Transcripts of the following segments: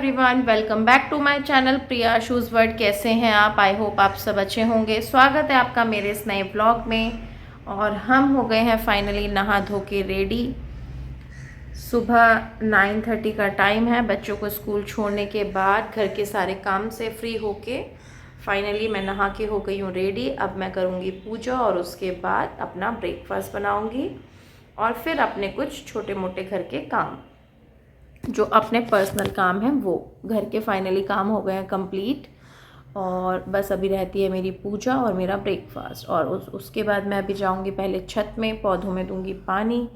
Everyone, welcome back to my channel Priya shoes world. कैसे हैं आप? आई होप आप सब अच्छे होंगे। स्वागत है आपका मेरे इस नए ब्लॉग में। और हम हो गए हैं फाइनली नहा धो के रेडी। सुबह 9:30 का टाइम है। बच्चों को स्कूल छोड़ने के बाद घर के सारे काम से फ्री होके फाइनली मैं नहा के हो गई हूँ रेडी। अब मैं करूँगी पूजा और उसके बाद अपना ब्रेकफास्ट बनाऊँगी और फिर अपने कुछ छोटे मोटे घर के काम, जो अपने पर्सनल काम हैं, वो घर के फाइनली काम हो गए हैं कंप्लीट। और बस अभी रहती है मेरी पूजा और मेरा ब्रेकफास्ट। और उसके बाद मैं अभी जाऊंगी पहले छत में, पौधों में दूंगी पानी।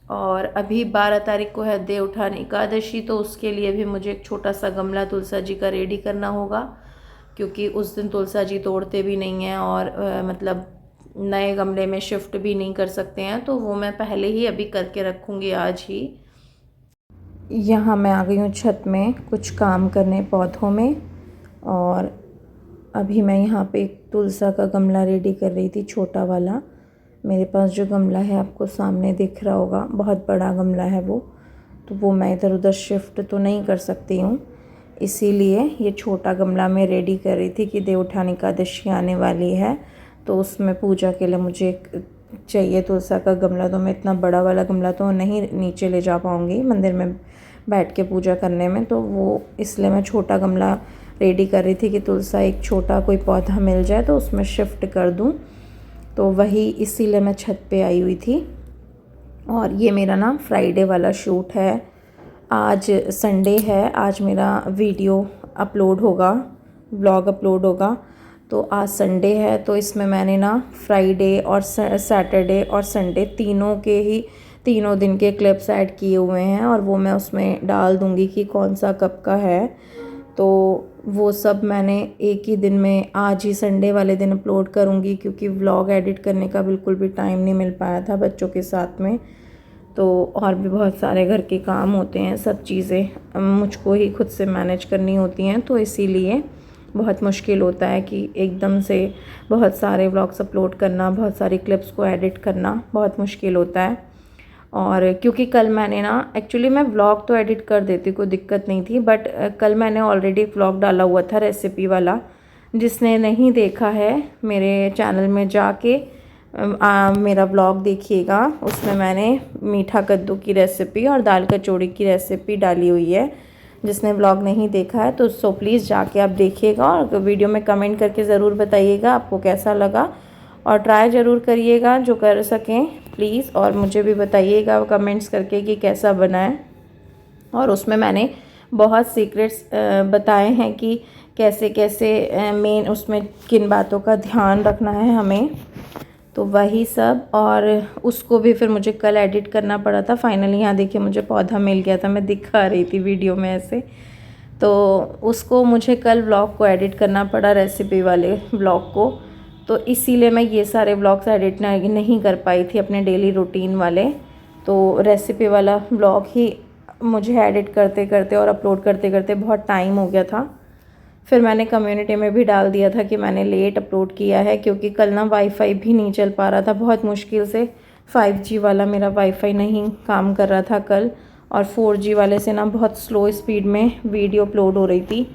और अभी 12 तारीख को है देवउठान एकादशी, तो उसके लिए भी मुझे एक छोटा सा गमला तुलसा जी का रेडी करना होगा, क्योंकि उस दिन तुलसा जी तोड़ते भी नहीं हैं और मतलब नए गमले में शिफ्ट भी नहीं कर सकते हैं। तो वो मैं पहले ही अभी करके रखूँगी आज ही। यहाँ मैं आ गई हूँ छत में कुछ काम करने पौधों में। और अभी मैं यहाँ पे एक तुलसा का गमला रेडी कर रही थी, छोटा वाला। मेरे पास जो गमला है आपको सामने दिख रहा होगा, बहुत बड़ा गमला है वो, तो वो मैं इधर उधर शिफ्ट तो नहीं कर सकती हूँ, इसीलिए ये छोटा गमला मैं रेडी कर रही थी कि देवउठान एकादशी आने वाली है, तो उसमें पूजा के लिए मुझे चाहिए तुलसा का गमला। तो मैं इतना बड़ा वाला गमला तो नहीं नीचे ले जा पाऊँगी मंदिर में बैठ के पूजा करने में, तो वो इसलिए मैं छोटा गमला रेडी कर रही थी कि तुलसा एक छोटा कोई पौधा मिल जाए तो उसमें शिफ्ट कर दूं। तो वही इसीलिए मैं छत पे आई हुई थी। और ये मेरा ना फ्राइडे वाला शूट है। आज संडे है, आज मेरा वीडियो अपलोड होगा, व्लॉग अपलोड होगा। तो आज संडे है, तो इसमें मैंने ना फ्राइडे और सैटरडे और संडे तीनों दिन के क्लिप्स ऐड किए हुए हैं, और वो मैं उसमें डाल दूँगी कि कौन सा कब का है। तो वो सब मैंने एक ही दिन में आज ही संडे वाले दिन अपलोड करूँगी, क्योंकि व्लॉग एडिट करने का बिल्कुल भी टाइम नहीं मिल पाया था बच्चों के साथ में। तो और भी बहुत सारे घर के काम होते हैं, सब चीज़ें मुझको ही खुद से मैनेज करनी होती हैं, तो इसीलिए बहुत मुश्किल होता है कि एकदम से बहुत सारे व्लॉग्स अपलोड करना, बहुत सारी क्लिप्स को एडिट करना बहुत मुश्किल होता है। और क्योंकि कल मैंने ना, एक्चुअली मैं व्लॉग तो एडिट कर देती, कोई दिक्कत नहीं थी, बट कल मैंने ऑलरेडी व्लॉग डाला हुआ था रेसिपी वाला। जिसने नहीं देखा है मेरे चैनल में जाके मेरा व्लॉग देखिएगा, उसमें मैंने मीठा कद्दू की रेसिपी और दाल कचौड़ी की रेसिपी डाली हुई है। जिसने व्लॉग नहीं देखा है तो सो प्लीज़ जाके आप देखिएगा, और वीडियो में कमेंट करके ज़रूर बताइएगा आपको कैसा लगा, और ट्राई ज़रूर करिएगा जो कर सकें प्लीज़, और मुझे भी बताइएगा कमेंट्स करके कि कैसा बना है। और उसमें मैंने बहुत सीक्रेट्स बताए हैं कि कैसे कैसे मेन उसमें किन बातों का ध्यान रखना है हमें, तो वही सब। और उसको भी फिर मुझे कल एडिट करना पड़ा था। फाइनली यहाँ देखिए मुझे पौधा मिल गया था, मैं दिखा रही थी वीडियो में ऐसे, तो उसको मुझे कल व्लॉग को एडिट करना पड़ा, रेसिपी वाले व्लॉग को। तो इसीलिए मैं ये सारे व्लॉग्स एडिट नहीं कर पाई थी अपने डेली रूटीन वाले। तो रेसिपी वाला व्लॉग ही मुझे एडिट करते करते और अपलोड करते करते बहुत टाइम हो गया था। फिर मैंने कम्युनिटी में भी डाल दिया था कि मैंने लेट अपलोड किया है, क्योंकि कल ना वाईफाई भी नहीं चल पा रहा था, बहुत मुश्किल से 5G वाला मेरा वाईफाई नहीं काम कर रहा था कल, और 4G वाले से ना बहुत स्लो स्पीड में वीडियो अपलोड हो रही थी,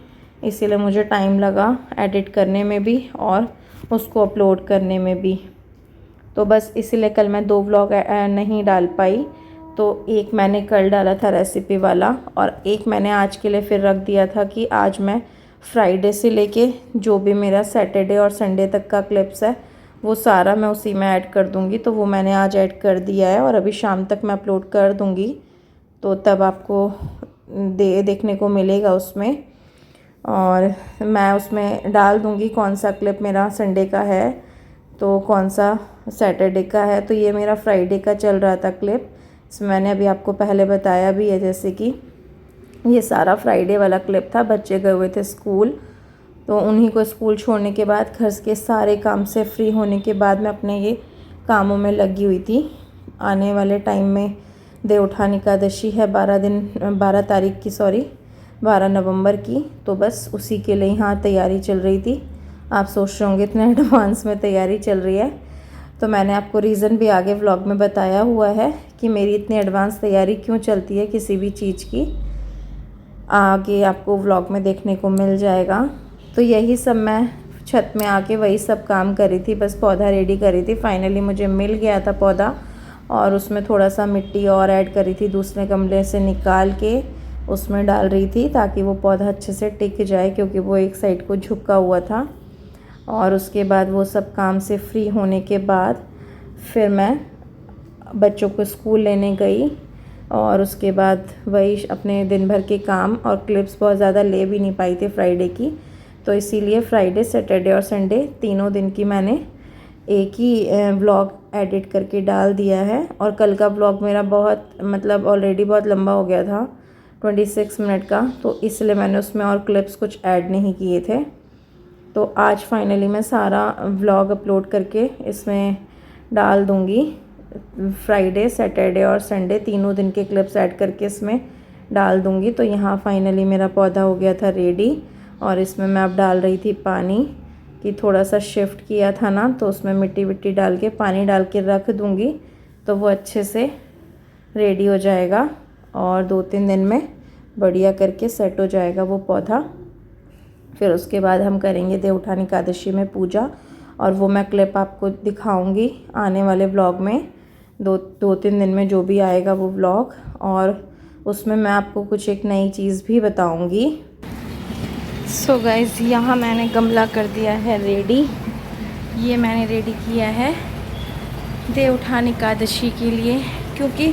इसीलिए मुझे टाइम लगा एडिट करने में भी और उसको अपलोड करने में भी। तो बस इसीलिए कल मैं 2 व्लॉग नहीं डाल पाई। तो एक मैंने कल डाला था रेसिपी वाला, और एक मैंने आज के लिए फिर रख दिया था कि आज मैं फ्राइडे से लेके जो भी मेरा सैटरडे और संडे तक का क्लिप्स है वो सारा मैं उसी में ऐड कर दूंगी। तो वो मैंने आज ऐड कर दिया है, और अभी शाम तक मैं अपलोड कर दूंगी, तो तब आपको देखने को मिलेगा उसमें। और मैं उसमें डाल दूंगी कौन सा क्लिप मेरा संडे का है तो कौन सा सैटरडे का है। तो ये मेरा फ्राइडे का चल रहा था क्लिप, इसमें मैंने अभी आपको पहले बताया भी है, जैसे कि ये सारा फ्राइडे वाला क्लिप था। बच्चे गए हुए थे स्कूल, तो उन्हीं को स्कूल छोड़ने के बाद घर के सारे काम से फ्री होने के बाद मैं अपने ये कामों में लगी हुई थी। आने वाले टाइम में देवउठान एकादशी है 12 नवंबर की, तो बस उसी के लिए यहाँ तैयारी चल रही थी। आप सोच रहे होंगे इतने एडवांस में तैयारी चल रही है, तो मैंने आपको रीज़न भी आगे व्लॉग में बताया हुआ है कि मेरी इतनी एडवांस तैयारी क्यों चलती है किसी भी चीज़ की। आगे आपको व्लॉग में देखने को मिल जाएगा। तो यही सब मैं छत में आके वही सब काम करी थी, बस पौधा रेडी करी थी। फाइनली मुझे मिल गया था पौधा, और उसमें थोड़ा सा मिट्टी और ऐड करी थी, दूसरे गमले से निकाल के उसमें डाल रही थी ताकि वो पौधा अच्छे से टिक जाए, क्योंकि वो एक साइड को झुका हुआ था। और उसके बाद वो सब काम से फ्री होने के बाद फिर मैं बच्चों को स्कूल लेने गई, और उसके बाद वही अपने दिन भर के काम, और क्लिप्स बहुत ज़्यादा ले भी नहीं पाई थी फ्राइडे की, तो इसीलिए फ्राइडे, सैटरडे और संडे तीनों दिन की मैंने एक ही व्लॉग एडिट करके डाल दिया है। और कल का व्लॉग मेरा बहुत मतलब ऑलरेडी बहुत लंबा हो गया था, 26 मिनट का, तो इसलिए मैंने उसमें और क्लिप्स कुछ ऐड नहीं किए थे। तो आज फाइनली मैं सारा व्लॉग अपलोड करके इसमें डाल दूँगी। फ्राइडे, सैटरडे और संडे तीनों दिन के क्लिप्स ऐड करके इसमें डाल दूँगी। तो यहाँ फाइनली मेरा पौधा हो गया था रेडी, और इसमें मैं अब डाल रही थी पानी, कि थोड़ा सा शिफ्ट किया था ना, तो उसमें मिट्टी विट्टी डाल के पानी डाल के रख दूँगी, तो वो अच्छे से रेडी हो जाएगा, और 2-3 दिन में बढ़िया करके सेट हो जाएगा वो पौधा। फिर उसके बाद हम करेंगे देवउठानी एकादशी में पूजा, और वो मैं क्लिप आपको दिखाऊंगी आने वाले व्लॉग में, 2-3 दिन में जो भी आएगा वो व्लॉग, और उसमें मैं आपको कुछ एक नई चीज़ भी बताऊंगी। सो गाइस, यहाँ मैंने गमला कर दिया है रेडी। ये मैंने रेडी किया है देवउठानी एकादशी के लिए, क्योंकि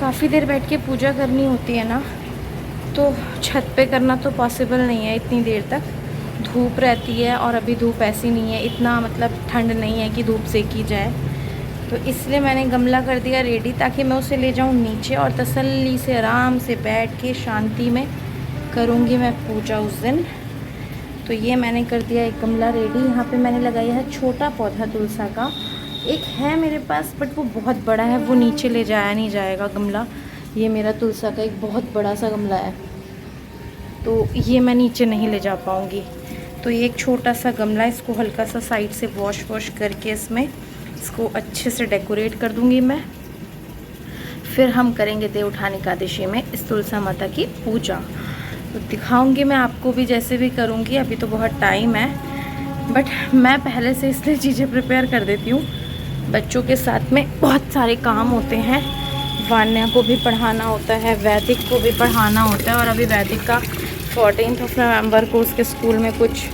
काफ़ी देर बैठ के पूजा करनी होती है ना, तो छत पे करना तो पॉसिबल नहीं है इतनी देर तक, धूप रहती है, और अभी धूप ऐसी नहीं है, इतना मतलब ठंड नहीं है कि धूप सेकी जाए। तो इसलिए मैंने गमला कर दिया रेडी, ताकि मैं उसे ले जाऊं नीचे और तसल्ली से आराम से बैठ के शांति में करूंगी मैं पूजा उस दिन। तो ये मैंने कर दिया एक गमला रेडी। यहाँ पे मैंने लगाया है छोटा पौधा तुलसा का, एक है मेरे पास बट वो बहुत बड़ा है, वो नीचे ले जाया नहीं जाएगा गमला। ये मेरा तुलसा का एक बहुत बड़ा सा गमला है, तो ये मैं नीचे नहीं ले जा पाऊँगी। तो ये एक छोटा सा गमला, इसको हल्का सा साइड से वॉश करके इसको अच्छे से डेकोरेट कर दूँगी मैं। फिर हम करेंगे देवउठानी एकादशी में इस तुलसा माता की पूजा, तो दिखाऊंगी मैं आपको भी, जैसे भी करूँगी। अभी तो बहुत टाइम है, बट मैं पहले से इसलिए चीज़ें प्रिपेयर कर देती हूँ। बच्चों के साथ में बहुत सारे काम होते हैं, वान्या को भी पढ़ाना होता है, वैदिक को भी पढ़ाना होता है, और अभी वैदिक का 14 नवंबर को उसके स्कूल में कुछ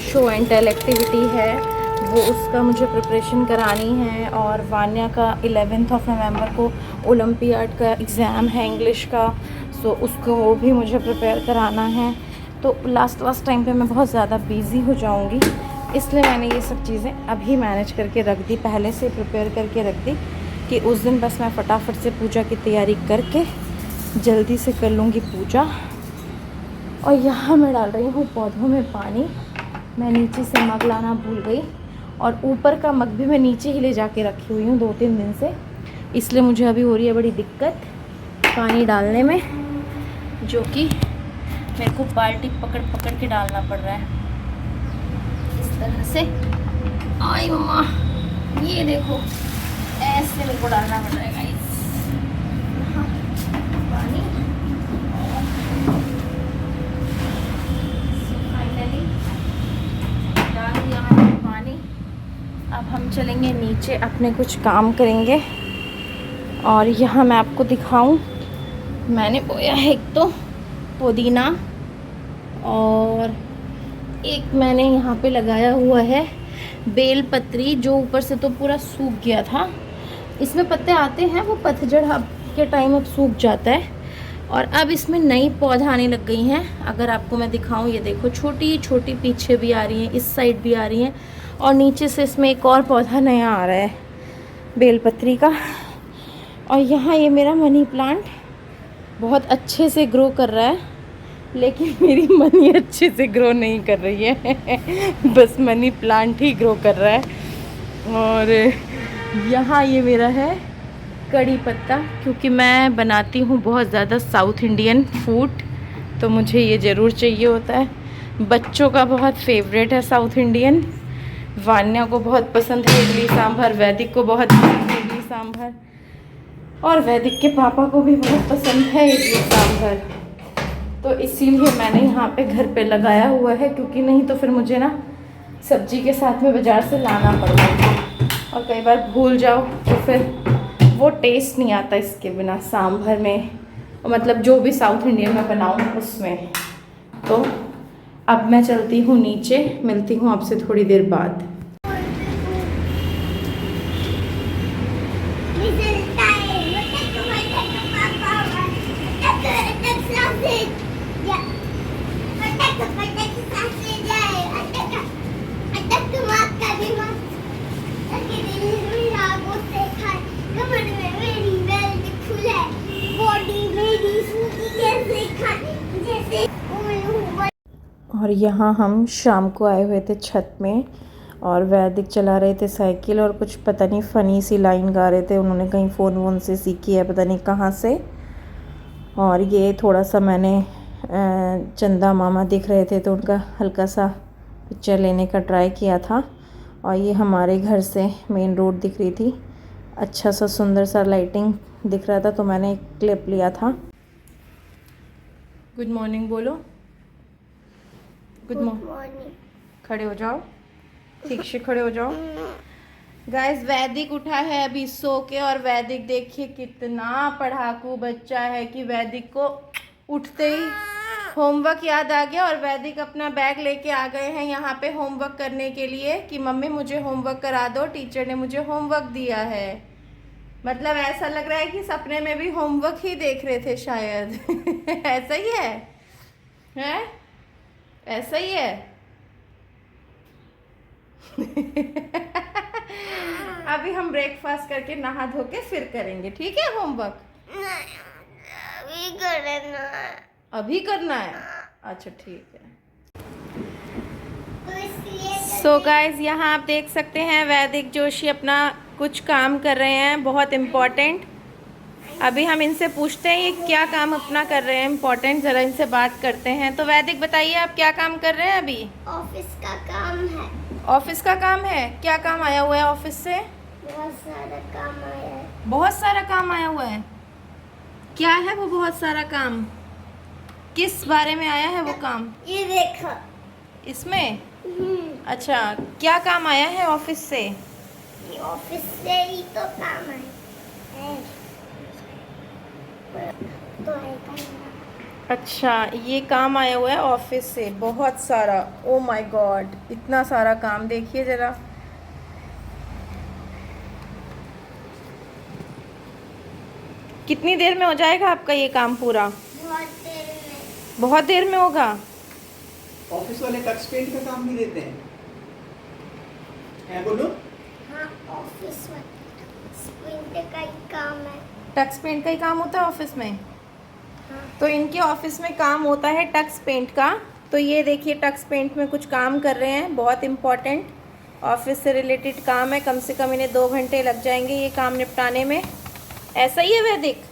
शो एंड टेल एक्टिविटी है, वो उसका मुझे प्रिपरेशन करानी है। और वान्या का 11 नवंबर को ओलंपियाड का एग्ज़ाम है इंग्लिश का, सो उसको वो भी मुझे प्रिपेयर कराना है। तो लास्ट टाइम पे मैं बहुत ज़्यादा बिज़ी हो जाऊंगी, इसलिए मैंने ये सब चीज़ें अभी मैनेज करके रख दी, पहले से प्रिपेयर करके रख दी, कि उस दिन बस मैं फटाफट से पूजा की तैयारी करके जल्दी से कर लूँगी पूजा। और यहाँ मैं डाल रही हूँ पौधों में पानी, मैं नीचे से मग लाना भूल गई, और ऊपर का मग भी मैं नीचे ही ले जाके रखी हुई हूँ 2-3 दिन से, इसलिए मुझे अभी हो रही है बड़ी दिक्कत पानी डालने में, जो कि मेरे को बाल्टी पकड़ के डालना पड़ रहा है इस तरह से। आई मम्मा, ये देखो ऐसे मेरे को डालना पड़ रहा है गाइस पानी। फाइनली डाल दिया मैंने पानी। अब हम चलेंगे नीचे, अपने कुछ काम करेंगे। और यहाँ मैं आपको दिखाऊं, मैंने बोया है एक तो पुदीना, और एक मैंने यहाँ पे लगाया हुआ है बेल पत्री, जो ऊपर से तो पूरा सूख गया था। इसमें पत्ते आते हैं, वो पतझड़ के टाइम अब सूख जाता है, और अब इसमें नई पौधा आने लग गई हैं। अगर आपको मैं दिखाऊं, ये देखो छोटी छोटी पीछे भी आ रही हैं, इस साइड भी आ रही हैं, और नीचे से इसमें एक और पौधा नया आ रहा है बेलपत्री का। और यहाँ ये मेरा मनी प्लांट बहुत अच्छे से ग्रो कर रहा है, लेकिन मेरी मनी अच्छे से ग्रो नहीं कर रही है बस मनी प्लांट ही ग्रो कर रहा है। और यहाँ ये मेरा है कड़ी पत्ता, क्योंकि मैं बनाती हूँ बहुत ज़्यादा साउथ इंडियन फूड, तो मुझे ये ज़रूर चाहिए होता है। बच्चों का बहुत फेवरेट है साउथ इंडियन, वान्या को बहुत पसंद है इडली सांभर, वैदिक को बहुत पसंद है इडली सांभर, और वैदिक के पापा को भी बहुत पसंद है इडली सांभर। तो इसीलिए मैंने यहाँ पे घर पे लगाया हुआ है, क्योंकि नहीं तो फिर मुझे ना सब्जी के साथ में बाज़ार से लाना पड़ता है और कई बार भूल जाओ तो फिर वो टेस्ट नहीं आता इसके बिना सांभर में, मतलब जो भी साउथ इंडियन में बनाऊँ उसमें। तो अब मैं चलती हूँ नीचे, मिलती हूँ आपसे थोड़ी देर बाद। और यहाँ हम शाम को आए हुए थे छत में और वैदिक चला रहे थे साइकिल और कुछ पता नहीं फ़नी सी लाइन गा रहे थे, उन्होंने कहीं फ़ोन वोन से सीखी है पता नहीं कहाँ से। और ये थोड़ा सा मैंने चंदा मामा दिख रहे थे तो उनका हल्का सा पिक्चर लेने का ट्राई किया था। और ये हमारे घर से मेन रोड दिख रही थी, अच्छा सा सुंदर सा लाइटिंग दिख रहा था तो मैंने एक क्लिप लिया था। गुड मॉर्निंग बोलो। Good morning. खड़े हो जाओ, ठीक से खड़े हो जाओ। गाइस वैदिक उठा है अभी सो के, और वैदिक देखिए कितना पढ़ाकू बच्चा है कि वैदिक को उठते ही होमवर्क याद आ गया और वैदिक अपना बैग लेके आ गए हैं यहाँ पे होमवर्क करने के लिए कि मम्मी मुझे होमवर्क करा दो, टीचर ने मुझे होमवर्क दिया है। मतलब ऐसा लग रहा है कि सपने में भी होमवर्क ही देख रहे थे शायद। ऐसा ही है, हैं? ऐसा ही है। अभी हम ब्रेकफास्ट करके नहा धो के फिर करेंगे, ठीक है होमवर्क? अभी करना है। अभी करना है? अच्छा ठीक है। सो गाइज यहाँ आप देख सकते हैं वैदिक जोशी अपना कुछ काम कर रहे हैं बहुत इम्पोर्टेंट। अभी हम इनसे पूछते हैं ये क्या काम अपना कर रहे हैं इम्पोर्टेंट, ज़रा इनसे बात करते हैं। तो वैदिक बताइए आप क्या काम कर रहे हैं अभी? ऑफिस का काम है। ऑफिस का काम है? क्या काम आया हुआ है ऑफिस से? बहुत सारा काम आया है। बहुत सारा काम आया हुआ है? क्या है वो बहुत सारा काम? किस बारे में आया है वो काम? ये देखो इसमें। अच्छा, क्या काम आया है ऑफिस से? ये ऑफिस से ही तो काम है। तो अच्छा, ये काम आया हुआ है ऑफिस से बहुत सारा। ओ माय गॉड, इतना सारा काम देखिए ज़रा। कितनी देर में हो जाएगा आपका ये काम पूरा? बहुत देर में। बहुत देर में होगा। ऑफिस वाले टच पेंट का काम भी देते हैं, बोलो? हाँ, ऑफिस में पेंट का ही काम है। टक्स पेंट का ही काम होता है ऑफिस में? हाँ। तो इनके ऑफिस में काम होता है टक्स पेंट का। तो ये देखिए टक्स पेंट में कुछ काम कर रहे हैं, बहुत इम्पोर्टेंट ऑफिस से रिलेटेड काम है। कम से कम इन्हें 2 घंटे लग जाएंगे ये काम निपटाने में। ऐसा ही है वैदिक?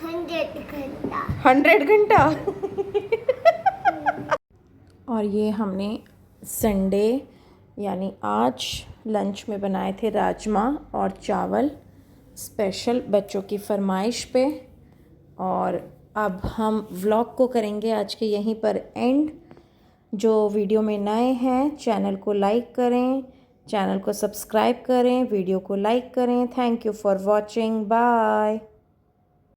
100 घंटा। 100 घंटा। और ये हमने संडे यानी आज लंच में बनाए थे राजमा और चावल, स्पेशल बच्चों की फरमाइश पे। और अब हम व्लॉग को करेंगे आज के यहीं पर एंड। जो वीडियो में नए हैं चैनल को लाइक करें, चैनल को सब्सक्राइब करें, वीडियो को लाइक करें। Thank you for watching, bye.